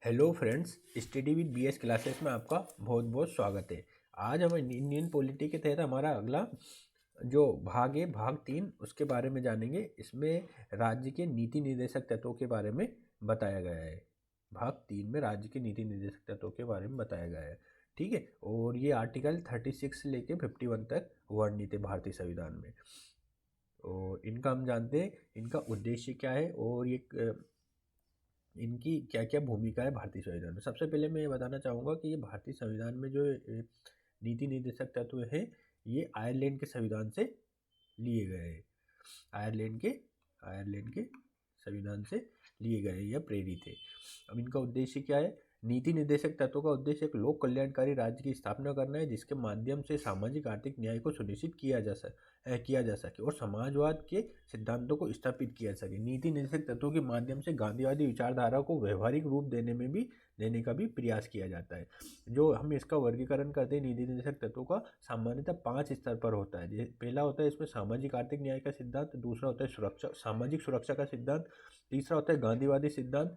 Hello friends, study with BS classes में आपका बहुत बहुत स्वागत है। आज हम इंडियन पॉलिटी के तहत हमारा अगला जो भाग है, भाग 3, उसके बारे में जानेंगे। इसमें राज्य के नीति निर्देशक तत्वों के बारे में बताया गया है। भाग 3 में राज्य के नीति निर्देशक तत्वों के बारे में बताया गया है। ठीक है, और ये आर्टिकल 36 से लेके 51 तक वर्णित है भारतीय संविधान में। और इनका हम जानते हैं, इनका उद्देश्य क्या है और ये इनकी क्या क्या भूमिका है भारतीय संविधान में। सबसे पहले मैं ये बताना चाहूँगा कि ये भारतीय संविधान में जो नीति निर्देशक तत्व हैं, ये आयरलैंड के संविधान से लिए गए हैं। आयरलैंड के संविधान से लिए गए या प्रेरित है। अब इनका उद्देश्य क्या है? नीति निर्देशक तत्वों का उद्देश्य एक लोक कल्याणकारी राज्य की स्थापना करना है, जिसके माध्यम से सामाजिक आर्थिक न्याय को सुनिश्चित किया जा सके और समाजवाद के सिद्धांतों को स्थापित किया जा सके। नीति निर्देशक तत्वों के माध्यम से गांधीवादी विचारधारा को व्यवहारिक रूप देने का भी प्रयास किया जाता है। जो हम इसका वर्गीकरण करते हैं नीति निर्देशक तत्वों का, सामान्यतः 5 स्तर पर होता है। पहला होता है इसमें सामाजिक आर्थिक न्याय का सिद्धांत, दूसरा होता है सामाजिक सुरक्षा का सिद्धांत, तीसरा होता है गांधीवादी सिद्धांत,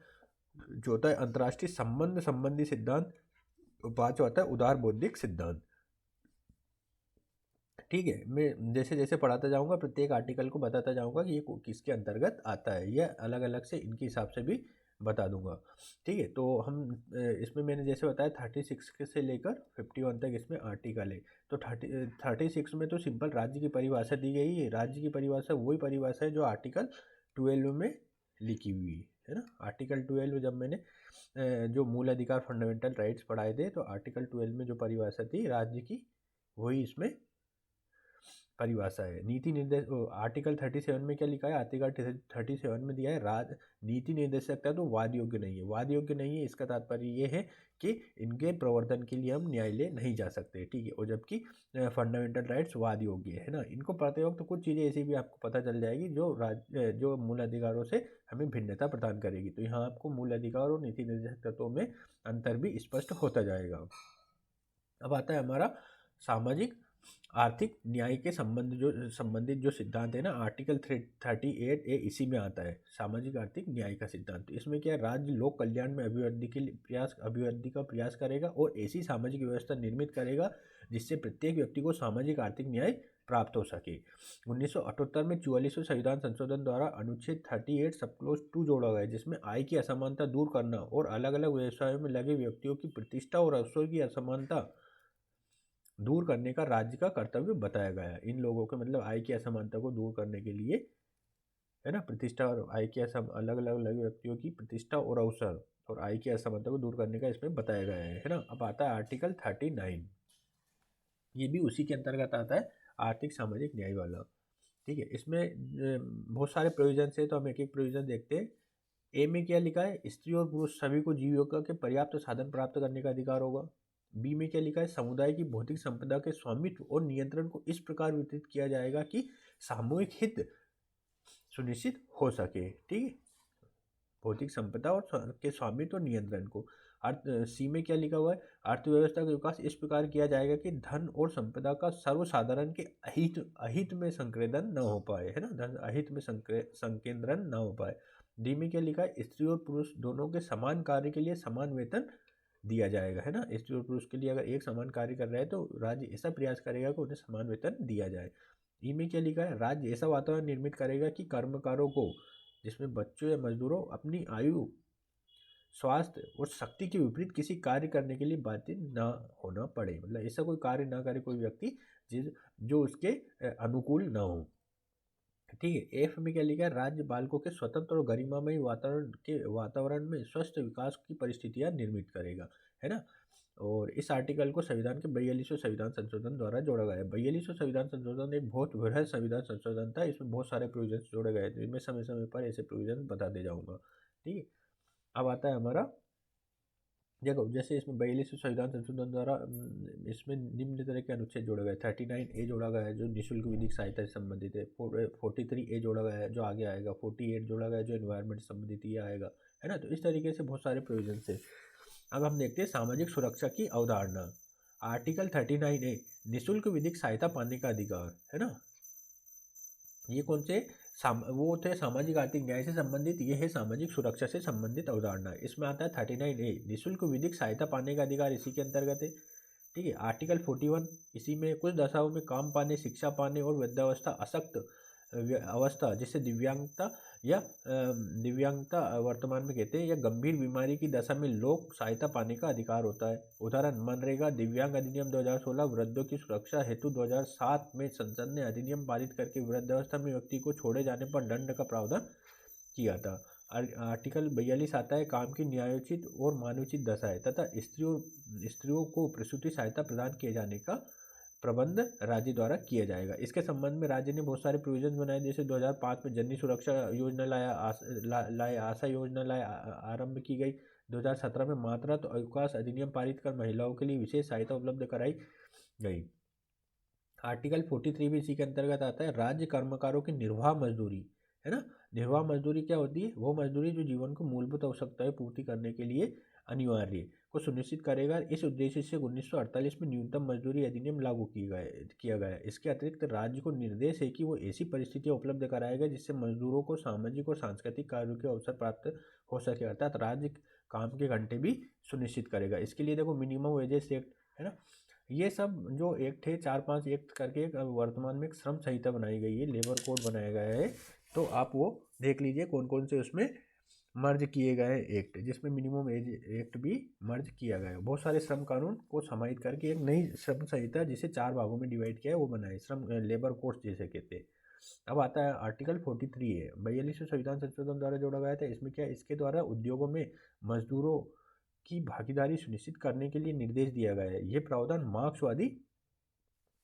चौथा है अंतर्राष्ट्रीय संबंध संबंधी सिद्धांत, पांचवा होता है उदार बौद्धिक सिद्धांत। ठीक है, मैं जैसे जैसे पढ़ाता जाऊंगा, प्रत्येक आर्टिकल को बताता जाऊंगा कि ये किसके अंतर्गत आता है। यह अलग अलग से इनके हिसाब से भी बता दूंगा। ठीक है, तो हम इसमें मैंने जैसे बताया 36 से लेकर 51 तक इसमें आर्टिकल है। तो 36 में तो सिंपल राज्य की परिभाषा दी गई है। राज्य की परिभाषा वही परिभाषा है जो आर्टिकल 12 में लिखी हुई है ना। आर्टिकल 12 जब मैंने जो मूल अधिकार फंडामेंटल राइट्स पढ़ाए थे, तो आर्टिकल 12 में जो परिभाषा थी राज्य की, वही इसमें परिभाषा है। नीति निर्देश आर्टिकल 37 में क्या लिखा है? आर्टिकल 37 में दिया है नीति निर्देशक तो वाद योग्य नहीं है। वाद योग्य नहीं है, इसका तात्पर्य ये है कि इनके प्रवर्तन के लिए हम न्यायालय नहीं जा सकते। ठीक है, और जबकि फंडामेंटल राइट्स वाद योग्य है ना। इनको पढ़ते वक्त कुछ चीज़ें ऐसी भी आपको पता चल जाएगी जो मूल अधिकारों से हमें भिन्नता प्रदान करेगी। तो यहाँ आपको मूल अधिकार और नीति निर्देशक तत्वों में अंतर भी स्पष्ट होता जाएगा। अब आता है हमारा सामाजिक आर्थिक न्याय के संबंधित जो सिद्धांत है ना, आर्टिकल 38A इसी में आता है, सामाजिक आर्थिक न्याय का सिद्धांत। तो इसमें क्या, राज्य लोक कल्याण में अभिवृद्धि का प्रयास करेगा और ऐसी सामाजिक व्यवस्था निर्मित करेगा जिससे प्रत्येक व्यक्ति को सामाजिक आर्थिक न्याय प्राप्त हो सके। 1978 में 44वें संविधान संशोधन द्वारा अनुच्छेद 38 सब क्लोज 2 जोड़ा गया, जिसमें आय की असमानता दूर करना और अलग अलग व्यवसायों में लगे व्यक्तियों की प्रतिष्ठा और अवसर की असमानता दूर करने का राज्य का कर्तव्य बताया गया है। इन लोगों के मतलब आय की असमानता को दूर करने के लिए, है ना, प्रतिष्ठा और आय की अलग अलग व्यक्तियों की प्रतिष्ठा और अवसर और आय की असमानता को दूर करने का इसमें बताया गया है ना। अब आता है आर्टिकल 39, ये भी उसी के अंतर्गत आता है, आर्थिक सामाजिक न्याय वाला। ठीक है, इसमें बहुत सारे प्रोविजन है, तो हम एक एक प्रोविजन देखते हैं। ए में क्या लिखा है? स्त्री और पुरुष सभी को जीविका के पर्याप्त साधन प्राप्त करने का अधिकार होगा। बी में क्या लिखा है? समुदाय की भौतिक संपदा के स्वामित्व और नियंत्रण को इस प्रकार वितरित किया जाएगा कि सामूहिक हित सुनिश्चित हो सके। ठीक है, भौतिक संपदा और के स्वामित्व और नियंत्रण को। सी में क्या लिखा हुआ है? अर्थव्यवस्था का विकास इस प्रकार किया जाएगा कि धन और संपदा का सर्वसाधारण के अहित में संकेंद्रण न हो पाए, है ना, धन अहित में संकेंद्रण न हो पाए। डी में क्या लिखा है? स्त्री और पुरुष दोनों के समान कार्य के लिए समान वेतन दिया जाएगा, है ना। स्त्री और पुरुष के लिए अगर एक समान कार्य कर रहे हैं तो राज्य ऐसा प्रयास करेगा कि उन्हें समान वेतन दिया जाए। ई में क्या लिखा है? राज्य ऐसा वातावरण निर्मित करेगा कि कर्मकारों को, जिसमें बच्चों या मजदूरों, अपनी आयु, स्वास्थ्य और शक्ति के विपरीत किसी कार्य करने के लिए बाध्य ना होना पड़े। मतलब ऐसा कोई कार्य ना करे कोई व्यक्ति जो उसके अनुकूल ना हो। ठीक है, एफ में क्या लिखा है? राज्य बालकों के स्वतंत्र और गरिमामय वातावरण में स्वस्थ विकास की परिस्थितियां निर्मित करेगा, है ना। और इस आर्टिकल को संविधान के 42वें संविधान संशोधन द्वारा जोड़ा गया है। 42वें संविधान संशोधन एक बहुत बृहद संविधान संशोधन था। इसमें बहुत सारे प्रोविजन जोड़े गए थे। मैं समय समय पर ऐसे प्रोविजन बताते जाऊंगा। ठीक है, अब आता है हमारा, देखो जैसे इसमें 42वें संविधान संशोधन द्वारा इसमें निम्न तरह के अनुच्छेद जोड़े गए। 39A जोड़ा गया है जो निःशुल्क विधिक सहायता से संबंधित है। 43A जोड़ा गया है जो आगे आएगा। 48 जोड़ा गया है जो एनवायरमेंट से संबंधित ये आएगा, है ना। तो इस तरीके से बहुत सारे प्रोविजन है। अब हम देखते हैं सामाजिक सुरक्षा की अवधारणा। आर्टिकल 39A निःशुल्क विधिक सहायता पाने का अधिकार, है ना। ये कौन से वो थे सामाजिक आर्थिक न्याय से संबंधित, ये है सामाजिक सुरक्षा से संबंधित अवधारणा। इसमें आता है 39A, निःशुल्क विधिक सहायता पाने का अधिकार इसी के अंतर्गत है। ठीक है। आर्टिकल 41, इसी में कुछ दशाओं में काम पाने, शिक्षा पाने और वृद्धावस्था, अशक्त अवस्था जिससे दिव्यांगता या दिव्यांगता वर्तमान में कहते हैं, या गंभीर बीमारी की दशा में लोक सहायता पाने का अधिकार होता है। उदाहरण मनरेगा, दिव्यांग अधिनियम 2016, वृद्धों की सुरक्षा हेतु 2007 में संसद ने अधिनियम पारित करके वृद्धावस्था में व्यक्ति को छोड़े जाने पर दंड का प्रावधान किया था। आर्टिकल 42 आता है, काम की न्यायोचित और मानवोचित दशाएं तथा स्त्रियों को प्रसूति सहायता प्रदान किए जाने का प्रबंध राज्य द्वारा किया जाएगा। इसके संबंध में राज्य ने बहुत सारे प्रोविजन बनाए, जैसे 2005 में जननी सुरक्षा योजना लाया, आशा योजना आरंभ की गई। 2017 में मातृत्व अवकाश अधिनियम पारित कर महिलाओं के लिए विशेष सहायता उपलब्ध कराई गई। आर्टिकल 43 भी इसी के अंतर्गत आता है। राज्य कर्मकारों की निर्वाह मजदूरी, है ना। निर्वाह मजदूरी क्या होती है? वो मजदूरी जो जीवन को मूलभूत आवश्यकताएं पूर्ति करने के लिए अनिवार्य को सुनिश्चित करेगा। इस उद्देश्य से 1948 में न्यूनतम मजदूरी अधिनियम लागू किया गया। इसके अतिरिक्त राज्य को निर्देश है कि वो ऐसी परिस्थितियां उपलब्ध कराएगा जिससे मजदूरों को सामाजिक और सांस्कृतिक कार्यों के अवसर प्राप्त हो सके, अर्थात राज्य काम के घंटे भी सुनिश्चित करेगा। इसके लिए देखो मिनिमम वेजेस एक्ट, है ना, ये सब जो एक्ट है 4-5 एक्ट करके वर्तमान में एक श्रम संहिता बनाई गई है, लेबर कोड बनाया गया है। तो आप वो देख लीजिए कौन कौन से उसमें मर्ज किए गए एक्ट, जिसमें मिनिमम एज एक्ट भी मर्ज किया गया है। बहुत सारे श्रम कानून को समाहित करके एक नई श्रम संहिता जिसे 4 भागों में डिवाइड किया है वो बनाए, श्रम लेबर कोड्स जिसे कहते हैं। अब आता है आर्टिकल 43 है, 42वें संविधान संशोधन द्वारा जोड़ा गया था। इसमें क्या है? इसके द्वारा उद्योगों में मजदूरों की भागीदारी सुनिश्चित करने के लिए निर्देश दिया गया है। ये प्रावधान मार्क्सवादी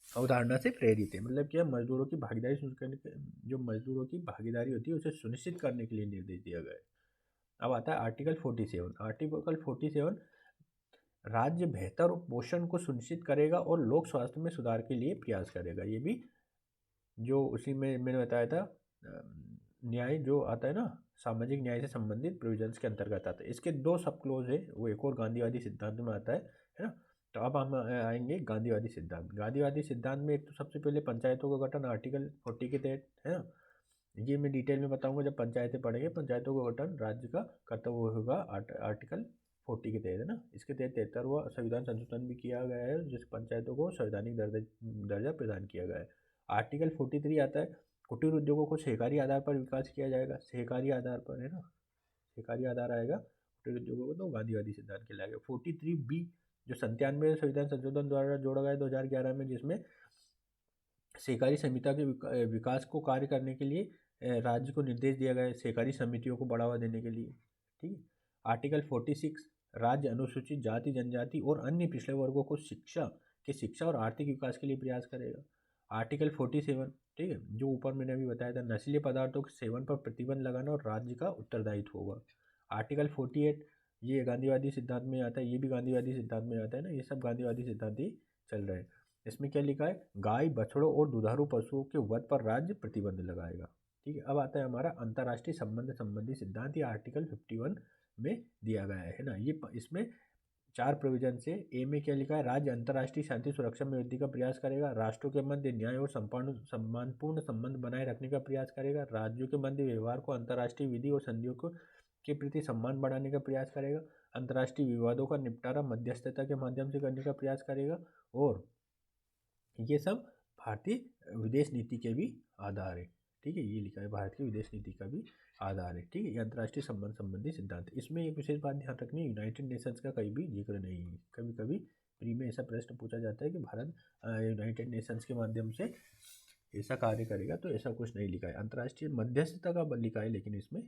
अवधारणा से प्रेरित है। मतलब क्या, मजदूरों की भागीदारी सुनिश्चित करने के, जो मजदूरों की भागीदारी होती है उसे सुनिश्चित करने के लिए निर्देश दिया गया है। अब आता है आर्टिकल 47। आर्टिकल 47, राज्य बेहतर पोषण को सुनिश्चित करेगा और लोक स्वास्थ्य में सुधार के लिए प्रयास करेगा। ये भी जो उसी में मैंने बताया था न्याय जो आता है ना, सामाजिक न्याय से संबंधित प्रोविजंस के अंतर्गत आता है। इसके 2 सब क्लोज है, वो एक और गांधीवादी सिद्धांत में आता है ना। तो अब हम आएंगे गांधीवादी सिद्धांत। गांधीवादी सिद्धांत में एक तो सबसे पहले पंचायतों का गठन आर्टिकल 40 के तहत, है ना। ये मैं डिटेल में बताऊंगा जब पंचायतें पढ़ेंगे। पंचायतों का गठन राज्य का कर्तव्य होगा आर्टिकल 40 के तहत, है ना। इसके तहत 73वां संविधान संशोधन भी किया गया है, जिस पंचायतों को संवैधानिक दर्जा प्रदान किया गया है। आर्टिकल 43 आता है, कुटीर उद्योगों को सहकारी आधार पर विकास किया जाएगा। सहकारी आधार पर, है ना, सहकारी आधार आएगा कुटीर उद्योगों को, तो गांधीवादी सिद्धांत कहलाएगा। 43B जो 97वें संविधान संशोधन द्वारा जोड़ा गया 2011 में, जिसमें सहकारी समिति के विकास को कार्य करने के लिए राज्य को निर्देश दिया गया है, सहकारी समितियों को बढ़ावा देने के लिए। ठीक है। आर्टिकल 46, राज्य अनुसूचित जाति जनजाति और अन्य पिछड़े वर्गों को शिक्षा और आर्थिक विकास के लिए प्रयास करेगा। आर्टिकल 47, ठीक है, जो ऊपर मैंने अभी बताया था, नशीले पदार्थों के सेवन पर प्रतिबंध लगाना और राज्य का उत्तरदायित्व होगा। आर्टिकल 48, ये गांधीवादी सिद्धांत में आता है, ये भी गांधीवादी सिद्धांत में आता है ना, ये सब गांधीवादी सिद्धांत ही चल रहे हैं। इसमें क्या लिखा है? गाय, बछड़ों और दुधारू पशुओं के वध पर राज्य प्रतिबंध लगाएगा। ठीक है। अब आता है हमारा अंतर्राष्ट्रीय संबंध संबंधी सिद्धांत, ये आर्टिकल 51 में दिया गया है ना। ये इसमें 4 प्रोविजन से ए में क्या लिखा है? राज्य अंतर्राष्ट्रीय शांति सुरक्षा में वृद्धि का प्रयास करेगा, राष्ट्रों के मध्य न्याय और सम्मानपूर्ण संबंध बनाए रखने का प्रयास करेगा, राज्यों के मध्य व्यवहार को अंतर्राष्ट्रीय विधि और संधियों के प्रति सम्मान बढ़ाने का प्रयास करेगा, अंतर्राष्ट्रीय विवादों का निपटारा मध्यस्थता के माध्यम से करने का प्रयास करेगा, और ये सब भारतीय विदेश नीति के भी आधार है। ठीक है, ये लिखा है भारत की विदेश नीति का भी आधार है। ठीक है, ये अंतर्राष्ट्रीय संबंध संबंधी सिद्धांत। इसमें एक विशेष बात ध्यान रखनी है, यूनाइटेड नेशंस का कहीं भी जिक्र नहीं है। कभी कभी प्री में ऐसा प्रश्न पूछा जाता है कि भारत यूनाइटेड नेशंस के माध्यम से ऐसा कार्य करेगा, तो ऐसा कुछ नहीं लिखा है। अंतर्राष्ट्रीय मध्यस्थता का लिखा है, लेकिन इसमें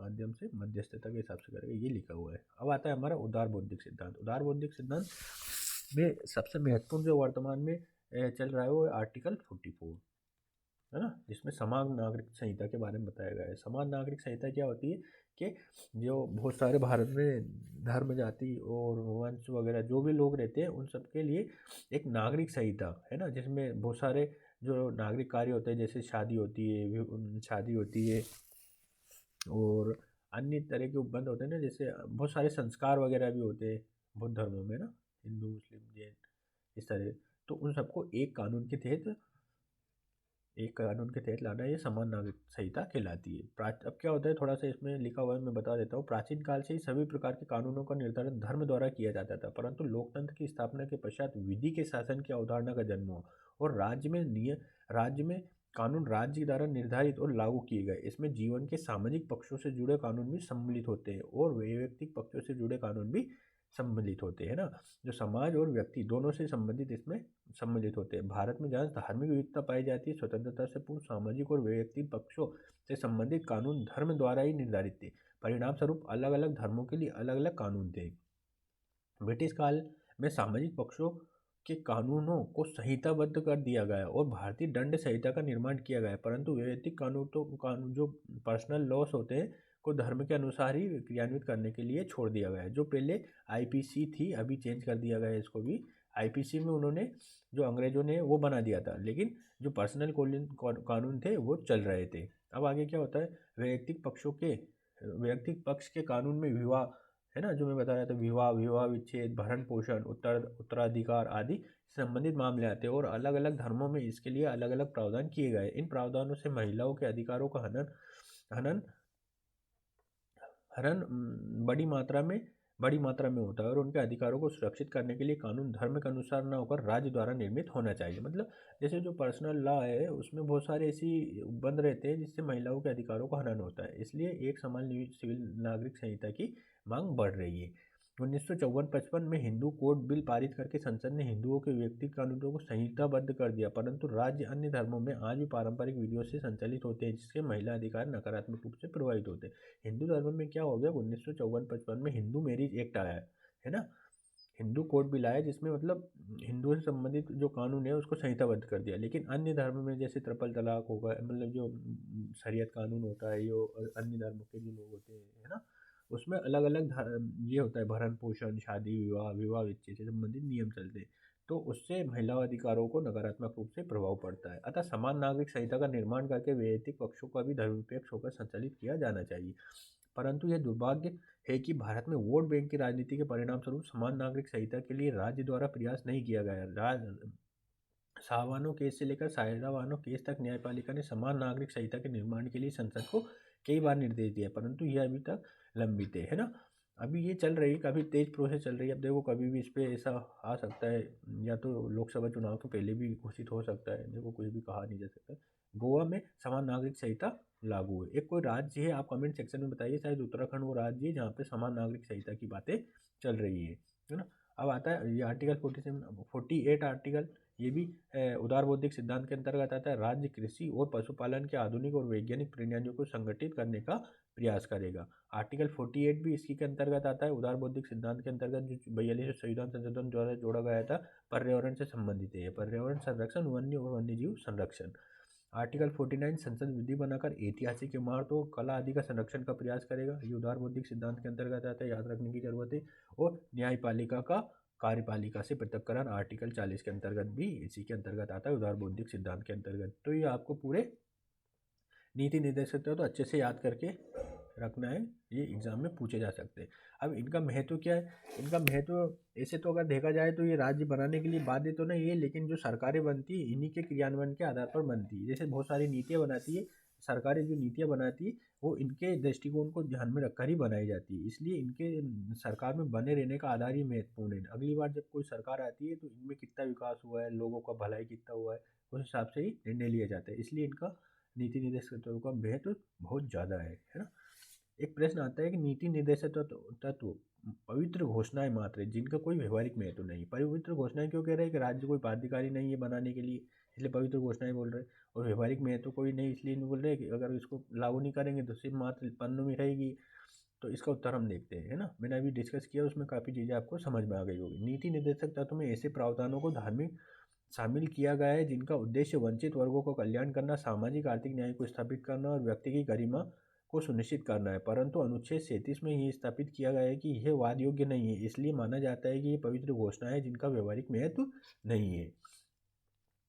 माध्यम से मध्यस्थता के हिसाब से करेगा, ये लिखा हुआ है। अब आता है हमारा उदार बौद्धिक सिद्धांत। उदार बौद्धिक सिद्धांत में सबसे महत्वपूर्ण जो वर्तमान में चल रहा है वो आर्टिकल 44, है ना, जिसमें समान नागरिक संहिता के बारे में बताया गया है। समान नागरिक संहिता क्या होती है कि जो बहुत सारे भारत में धर्म, जाति और वंश वगैरह जो भी लोग रहते हैं उन सब के लिए एक नागरिक संहिता है ना, जिसमें बहुत सारे जो नागरिक कार्य होते हैं, जैसे शादी होती है और अन्य तरह के उपबंध होते हैं ना, जैसे बहुत सारे संस्कार वगैरह भी होते हैं बौद्ध धर्मों में ना, हिंदू, मुस्लिम, जैन, इस तरह। तो उन सबको एक कानून के तहत एक कानून के तहत लाना, ये समान नागरिक संहिता कहलाती है। अब क्या होता है, थोड़ा सा इसमें लिखा हुआ है, मैं बता देता हूँ। प्राचीन काल से ही सभी प्रकार के कानूनों का निर्धारण धर्म द्वारा किया जाता था, परंतु लोकतंत्र की स्थापना के पश्चात विधि के शासन की अवधारणा का जन्म हुआ और राज्य में कानून राज्य द्वारा निर्धारित और लागू किए गए। इसमें जीवन के सामाजिक पक्षों से जुड़े कानून भी सम्मिलित होते हैं और वैयक्तिक पक्षों से जुड़े कानून भी सम्मिलित होते हैं ना, जो समाज और व्यक्ति दोनों से संबंधित इसमें सम्मिलित होते हैं। भारत में जहाँ धार्मिक विविधता पाई जाती है, स्वतंत्रता से पूर्ण सामाजिक और वैयक्तिक पक्षों से संबंधित कानून धर्म द्वारा ही निर्धारित थे। परिणाम स्वरूप अलग अलग धर्मों के लिए अलग अलग कानून थे। ब्रिटिश काल में सामाजिक पक्षों के कानूनों को संहिताबद्ध कर दिया गया और भारतीय दंड संहिता का निर्माण किया गया, परंतु वैयक्तिक कानून जो पर्सनल लॉस होते हैं को धर्म के अनुसार ही क्रियान्वित करने के लिए छोड़ दिया गया है। जो पहले आईपीसी थी, अभी चेंज कर दिया गया है इसको भी। आईपीसी में उन्होंने, जो अंग्रेजों ने वो बना दिया था, लेकिन जो पर्सनल कानून थे वो चल रहे थे। अब आगे क्या होता है, वैयक्तिक पक्ष के कानून में विवाह, है ना, जो मैं बता रहा था, विवाह विच्छेद, भरण पोषण, उत्तराधिकार आदि संबंधित मामले आते हैं और अलग अलग धर्मों में इसके लिए अलग अलग प्रावधान किए गए। इन प्रावधानों से महिलाओं के अधिकारों का हनन हनन बड़ी मात्रा में होता है और उनके अधिकारों को सुरक्षित करने के लिए कानून धर्म के अनुसार न होकर राज्य द्वारा निर्मित होना चाहिए। मतलब जैसे जो पर्सनल लॉ है उसमें बहुत सारे ऐसी बंद रहते हैं जिससे महिलाओं के अधिकारों का हनन होता है, इसलिए एक समान सिविल नागरिक संहिता की मांग बढ़ रही है। 1954-55 में हिंदू कोड बिल पारित करके संसद ने हिंदुओं के व्यक्तिगत कानूनों को संहिताबद्ध कर दिया, परंतु राज्य अन्य धर्मों में आज भी पारंपरिक विधियों से संचालित होते हैं, जिसके महिला अधिकार नकारात्मक रूप से प्रभावित होते हैं। हिंदू धर्म में क्या हो गया, 1954-55 में हिंदू मैरिज एक्ट आया है ना, हिंदू कोड बिल आया, जिसमें मतलब हिंदुओं से संबंधित जो कानून है उसको संहिताबद्ध कर दिया। लेकिन अन्य धर्म में जैसे ट्रिपल तलाक होगा, मतलब जो शरीयत कानून होता है, जो अन्य धर्मों के जो लोग होते हैं, है ना, उसमें अलग अलग ये होता है, भरण पोषण, शादी विवाह विच्छेद से संबंधित नियम चलते हैं, तो उससे महिला अधिकारों को नकारात्मक रूप से प्रभाव पड़ता है। अतः समान नागरिक संहिता का निर्माण करके वैयक्तिक पक्षों का भी धर्मनिरपेक्ष होकर संचालित किया जाना चाहिए, परंतु यह दुर्भाग्य है कि भारत में वोट बैंक की राजनीति के परिणाम स्वरूप समान नागरिक संहिता के लिए राज्य द्वारा प्रयास नहीं किया गया। सावानो केस से लेकर सायरावानो केस तक न्यायपालिका ने समान नागरिक संहिता के निर्माण के लिए संसद को कई बार निर्देश दिया, परंतु यह अभी तक लंबित है ना। अभी ये चल रही है, काफ़ी तेज प्रोसेस चल रही है। अब देखो कभी भी इस पर ऐसा आ सकता है, या तो लोकसभा चुनाव के पहले भी घोषित हो सकता है, देखो कुछ भी कहा नहीं जा सकता। गोवा में समान नागरिक संहिता लागू है। एक कोई राज्य है, आप कमेंट सेक्शन में बताइए, शायद उत्तराखंड वो राज्य है जहाँ पे समान नागरिक संहिता की बातें चल रही है ना। अब आता है ये आर्टिकल 48 आर्टिकल, ये भी उदार बौद्धिक सिद्धांत के अंतर्गत आता है। राज्य कृषि और पशुपालन के आधुनिक और वैज्ञानिक प्रणालियों को संगठित करने का प्रयास करेगा। आर्टिकल 48 भी इसी के अंतर्गत आता है, उदार बौद्धिक सिद्धांत के अंतर्गत, जो 42वें संविधान संशोधन द्वारा जोड़ा गया था, पर्यावरण से संबंधित है। पर्यावरण संरक्षण, वन्य और वन्यजीव संरक्षण। आर्टिकल 49 संसद विधि बनाकर ऐतिहासिक इमारतों, कला आदि का संरक्षण का प्रयास करेगा। ये उदार बौद्धिक सिद्धांत के अंतर्गत आता है, याद रखने की जरूरत है। और न्यायपालिका का कार्यपालिका से पृथक्करण आर्टिकल 40 के अंतर्गत भी इसी के अंतर्गत आता है, उदार बौद्धिक सिद्धांत के अंतर्गत। तो ये आपको पूरे नीति निर्देशक तो अच्छे से याद करके रखना है, ये एग्जाम में पूछे जा सकते हैं। अब इनका महत्व क्या है, इनका महत्व ऐसे तो अगर देखा जाए तो ये राज्य बनाने के लिए बाध्य तो नहीं है, लेकिन जो सरकारें बनती है इन्हीं के क्रियान्वयन के आधार पर बनती है। जैसे बहुत सारी नीतियाँ बनाती है सरकारें, जो नीतियाँ बनाती है वो इनके दृष्टिकोण को ध्यान में रखकर ही बनाई जाती है, इसलिए इनके सरकार में बने रहने का आधार ही महत्वपूर्ण है। अगली बार जब कोई सरकार आती है तो इनमें कितना विकास हुआ है, लोगों का भलाई कितना हुआ है, उस हिसाब से ही निर्णय लिया जाता है, इसलिए इनका नीति निर्देशक तत्व का महत्व बहुत ज़्यादा है ना। एक प्रश्न आता है कि नीति निर्देशक तत्व पवित्र घोषणाएं मात्र है जिनका कोई व्यवहारिक महत्व नहीं। पवित्र घोषणाएं क्यों कह रहे हैं कि राज्य कोई बाध्यकारी नहीं है बनाने के लिए, इसलिए पवित्र घोषणाएं बोल रहे हैं। और व्यवहारिक महत्व कोई नहीं, इसलिए नहीं बोल रहे कि अगर इसको लागू नहीं करेंगे तो सिर्फ मात्र पन्नों में रहेगी। तो इसका उत्तर हम देखते हैं, है ना। मैंने अभी डिस्कस किया, उसमें काफ़ी चीज़ें आपको समझ में आ गई होगी। नीति निर्देशक तत्व में ऐसे प्रावधानों को धार्मिक शामिल किया गया है जिनका उद्देश्य वंचित वर्गों का कल्याण करना, सामाजिक आर्थिक न्याय को स्थापित करना और व्यक्ति की गरिमा को सुनिश्चित करना है। परंतु अनुच्छेद 37 में ये स्थापित किया गया है कि यह वाद योग्य नहीं है, इसलिए माना जाता है कि ये पवित्र घोषणा है जिनका व्यवहारिक महत्व नहीं है।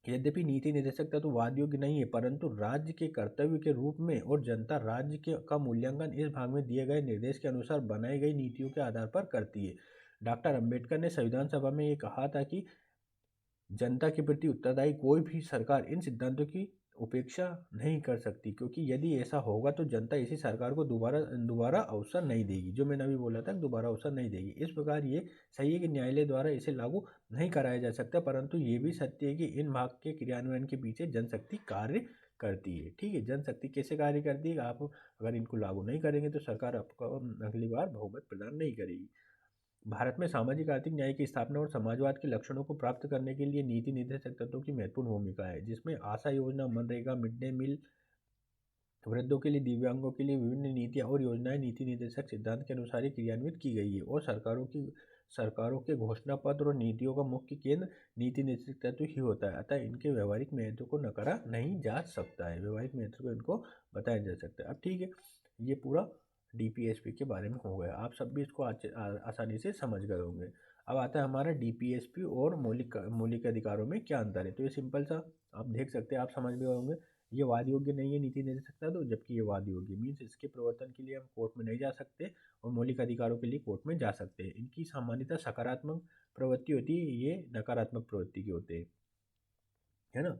यद्यपि नीति निर्देशक तत्व वाद योग्य नहीं है, परंतु राज्य के कर्तव्य के रूप में और जनता राज्य के का मूल्यांकन इस भाग में दिए गए निर्देश के अनुसार बनाई गई नीतियों के आधार पर करती है। डॉक्टर अंबेडकर ने संविधान सभा में ये कहा था कि जनता के प्रति उत्तरदायी कोई भी सरकार इन सिद्धांतों की उपेक्षा नहीं कर सकती, क्योंकि यदि ऐसा होगा तो जनता इसी सरकार को दोबारा अवसर नहीं देगी। जो मैंने अभी बोला था, दोबारा अवसर नहीं देगी। इस प्रकार ये सही है कि न्यायालय द्वारा इसे लागू नहीं कराया जा सकता, परंतु ये भी सत्य है कि इन भाग के क्रियान्वयन के पीछे जनशक्ति कार्य करती है। ठीक है, जनशक्ति कैसे कार्य करती है? आप अगर इनको लागू नहीं करेंगे तो सरकार आपको अगली बार बहुमत प्रदान नहीं करेगी। भारत में सामाजिक आर्थिक न्याय की स्थापना और समाजवाद के लक्षणों को प्राप्त करने के लिए नीति निर्देशक तत्वों की महत्वपूर्ण भूमिका है, जिसमें आशा योजना, मनरेगा, मिड डे मील, वृद्धों के लिए, दिव्यांगों के लिए विभिन्न नीतियां और योजनाएं नीति निर्देशक सिद्धांत के अनुसार ही क्रियान्वित की गई है। और सरकारों के घोषणा पत्र और नीतियों का मुख्य केंद्र नीति निर्देशक तत्व ही होता है। अतः इनके व्यवहारिक महत्व को नकारा नहीं जा सकता है, व्यवहारिक महत्व को इनको बताया जा सकता है। अब ठीक है, ये पूरा डीपीएसपी के बारे में हो गया। आप सब भी इसको आसानी से समझ गए होंगे। अब आता है हमारा डीपीएसपी और मौलिक अधिकारों में क्या अंतर है। तो ये सिंपल सा आप देख सकते हैं, आप समझ गए होंगे। ये वाद योग्य नहीं है नीति निर्देशक तत्व, जबकि ये वाद योग्य मीन्स इसके प्रवर्तन के लिए हम कोर्ट में नहीं जा सकते और मौलिक अधिकारों के लिए कोर्ट में जा सकते हैं। इनकी सामान्यतः सकारात्मक प्रवृत्ति होती है, ये नकारात्मक प्रवृत्ति के होते हैं, है ना।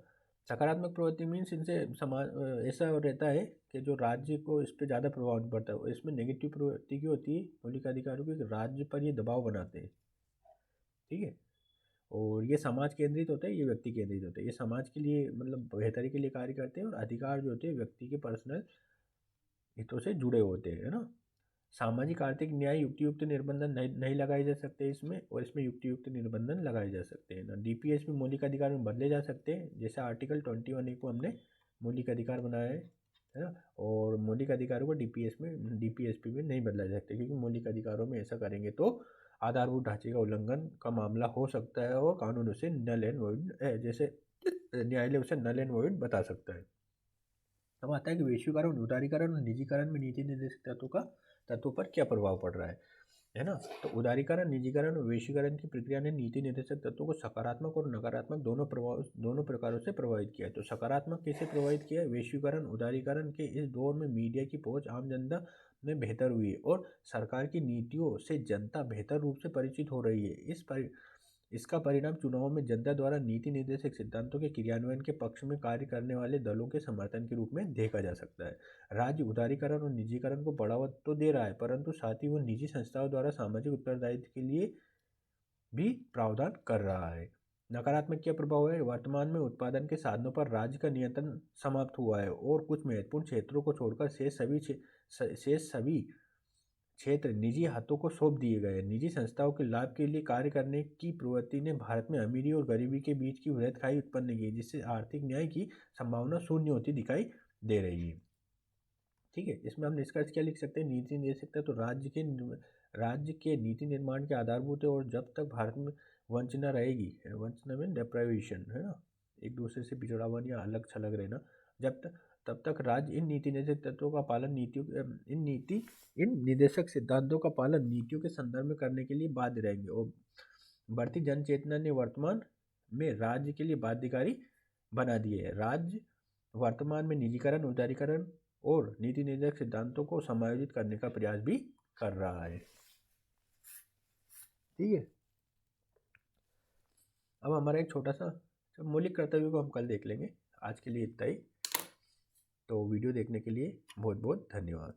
सकारात्मक प्रवृत्ति मीन्स इनसे समाज ऐसा रहता है कि जो राज्य को इस पर ज़्यादा प्रभाव नहीं पड़ता है। इसमें नेगेटिव प्रवृत्ति की होती है मौलिक अधिकारों की, राज्य पर ये दबाव बनाते हैं। ठीक है, और ये समाज केंद्रित होता है, ये व्यक्ति केंद्रित होता है। ये समाज के लिए मतलब बेहतरी के लिए कार्य करते हैं, और अधिकार जो होते हैं व्यक्ति के पर्सनल हितों से जुड़े होते हैं, है ना। सामाजिक आर्थिक न्याय युक्तियुक्त निर्बंधन नहीं लगाए जा सकते इसमें, और इसमें युक्तियुक्त निर्बंधन लगाए जा सकते हैं ना। डीपीएस में मौलिक अधिकार में बदले जा सकते हैं, जैसे आर्टिकल 21A को हमने मौलिक अधिकार बनाया है ना। और मौलिक अधिकारों को डीपीएसपी में नहीं बदला जा सकता, क्योंकि मौलिक अधिकारों में ऐसा करेंगे तो आधारभूत ढांचे का उल्लंघन का मामला हो सकता है, और कानून उसे नल एंड वॉइड, जैसे न्यायालय उसे नल एंड वॉइड बता सकता है। अब आता है कि वैश्वीकरण, उदारीकरण और निजीकरण में नीति निर्देशक तत्वों पर क्या प्रभाव पड़ रहा है ना। तो उदारीकरण, निजीकरण और वैश्वीकरण की प्रक्रिया ने नीति निर्देशक तत्वों को सकारात्मक और नकारात्मक दोनों प्रकारों से प्रभावित किया है। तो सकारात्मक कैसे प्रभावित किया है? वैश्वीकरण, उदारीकरण के इस दौर में मीडिया की पहुंच आम जनता में बेहतर हुई है, और सरकार की नीतियों से जनता बेहतर रूप से परिचित हो रही है। इसका परिणाम चुनावों में जनता द्वारा नीति निर्देशक सिद्धांतों के क्रियान्वयन के पक्ष में कार्य करने वाले दलों के समर्थन के रूप में देखा जा सकता है। राज्य उदारीकरण और निजीकरण को बढ़ावा तो दे रहा है, परंतु साथ ही वो निजी संस्थाओं द्वारा सामाजिक उत्तरदायित्व के लिए भी प्रावधान कर रहा है। नकारात्मक क्या प्रभाव है? वर्तमान में उत्पादन के साधनों पर राज्य का नियंत्रण समाप्त हुआ है, और कुछ महत्वपूर्ण क्षेत्रों को छोड़कर शेष सभी क्षेत्र निजी हाथों को सौंप दिए गए। निजी संस्थाओं के लाभ के लिए कार्य करने की प्रवृत्ति ने भारत में अमीरी और गरीबी के बीच की वृहद खाई उत्पन्न की, जिससे आर्थिक न्याय की संभावना शून्य होती दिखाई दे रही है। ठीक है, इसमें हम निष्कर्ष क्या लिख सकते हैं? नीति निर्देशक तो राज्य के नीति निर्माण के आधारभूत है, और जब तक भारत में वंचना रहेगी, वंचना में डेप्राइवेशन, है ना, एक दूसरे से पिछड़ावन या अलग छलग रहना, तब तक राज्य इन नीति निर्देशक तत्वों का पालन इन निर्देशक सिद्धांतों का पालन नीतियों के संदर्भ में करने के लिए बाध्य रहेंगे। और बढ़ती जन चेतना ने वर्तमान में राज्य के लिए बाध्यकारी बना दिए है। राज्य वर्तमान में निजीकरण, उदारीकरण और नीति निर्देशक सिद्धांतों को समायोजित करने का प्रयास भी कर रहा है। ठीक है, अब हमारा एक छोटा सा मौलिक कर्तव्य को हम कल देख लेंगे। आज के लिए इतना ही। तो वीडियो देखने के लिए बहुत बहुत धन्यवाद।